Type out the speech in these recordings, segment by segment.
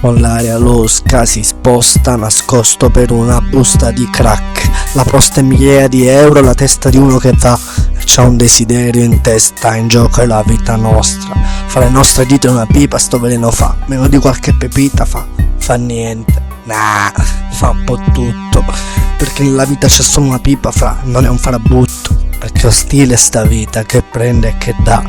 Con l'aria losca si sposta nascosto per una busta di crack. La posta è migliaia di euro, la testa di uno che va e c'ha un desiderio in testa. In gioco è la vita nostra. Fra le nostre dita una pipa sto veleno fa. Meno di qualche pepita fa niente. Nah, fa un po' tutto. Perché nella vita c'è solo una pipa fra, non è un farabutto. Perché ho stile sta vita che prende e che dà.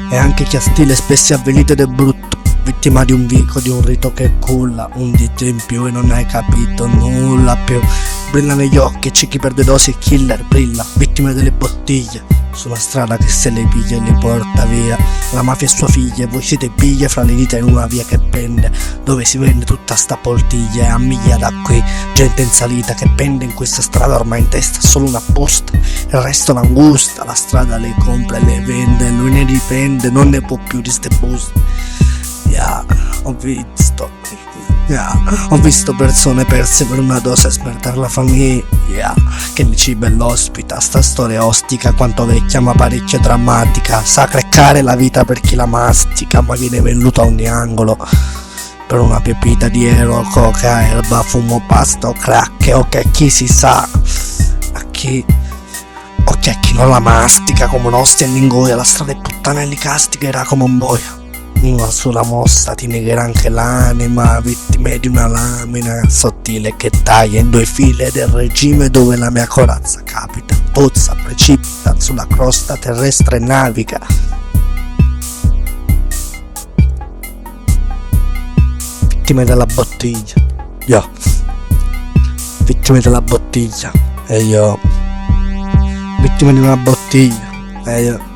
E anche chi ha stile spesso è avvenito ed è brutto. Vittima di un vico, di un rito che culla. Un dito in più e non hai capito nulla più. Brilla negli occhi, c'è chi perde dosi e killer brilla. Vittime delle bottiglie sulla strada che se le piglia e le porta via. La mafia e sua figlia, voi siete piglie fra le dita in una via che pende, dove si vende tutta sta poltiglia. E a miglia da qui, gente in salita che pende in questa strada ormai in testa solo una busta. Il resto l'angusta, la strada le compra e le vende. Lui ne dipende, non ne può più di ste buste. Ho visto persone perse per una dose a smertar la famiglia. Che mi ciba e l'ospita, sta storia ostica quanto vecchia ma parecchio drammatica. Sa creccare la vita per chi la mastica, ma viene venduta a ogni angolo per una pepita di ero, coca, erba, fumo, pasta o crack. O che a chi si sa, a chi non la mastica come un'ostia all'ingoia. La strada è puttana e li casticherà come un boia. Una sola mossa ti negherà anche l'anima, vittime di una lamina sottile che taglia in due file del regime dove la mia corazza capita, pozza, precipita sulla crosta terrestre e naviga. Vittime della bottiglia, io. Vittime della bottiglia, e io. Vittime di una bottiglia, e io.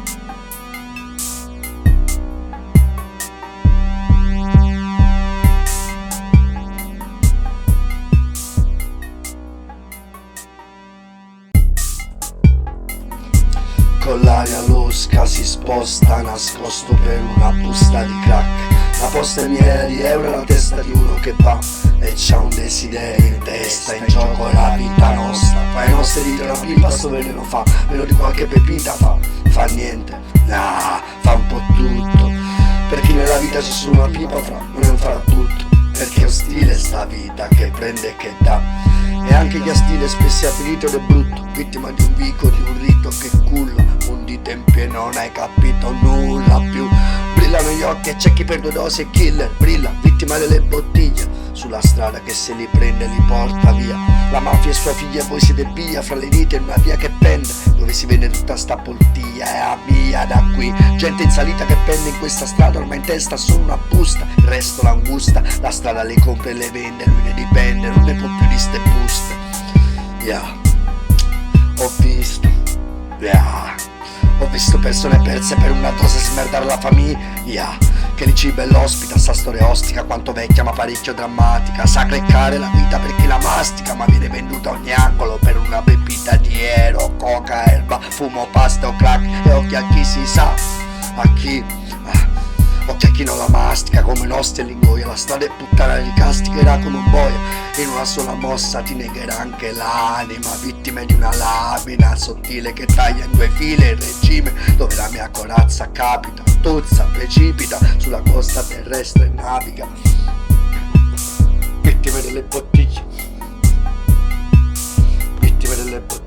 Con l'aria losca si sposta nascosto per una busta di crack. La posta è migliaia di euro e la testa di uno che va e c'ha un desiderio in testa. In gioco è la vita nostra. Fra le nostre dita una pipa sto veleno fa. Meno di qualche pepita fa niente. Nah, fa un po' tutto. Per chi nella vita c'è solo una pipa fra, non è un farabutto. Perché ho stile sta vita che prende e che dà. E anche chi ha stile spesso è avvenito ed è brutto. Vittima di un vico, di un rito che culla. Un dito in più e non hai capito nulla più. Brillano gli occhi e c'è chi per 2 dosi e killer brilla. Vittima delle bottiglie sulla strada che se li prende e li porta via. La mafia e sua figlia, voi siete via fra le dita in una via che pende, dove si vende tutta sta poltiglia. E a via da qui, gente in salita che pende in questa strada ormai in testa solo una busta. Il resto l'angusta, la strada le compra e le vende. Lui ne dipende, non ne può più di ste buste. Ho visto persone perse per una dose smerdare la famiglia. Che li ciba e l'ospita, sta storia ostica quanto vecchia ma parecchio drammatica. Sa creccare la vita per chi la mastica, ma viene venduta a ogni angolo per una pepita di ero, coca, erba, fumo, pasta o crack. E occhi a chi si sa, occhi a chi non la mastica come un'ostia all'ingoia. La strada è puttana li casticherà come un boia. In una sola mossa ti negherà anche l'anima, vittime di una lamina sottile che taglia in 2 file il regime dove la mia corazza capita, tozza, precipita sulla costa terrestre e naviga. Vittime delle bottiglie, vittime delle bottiglie.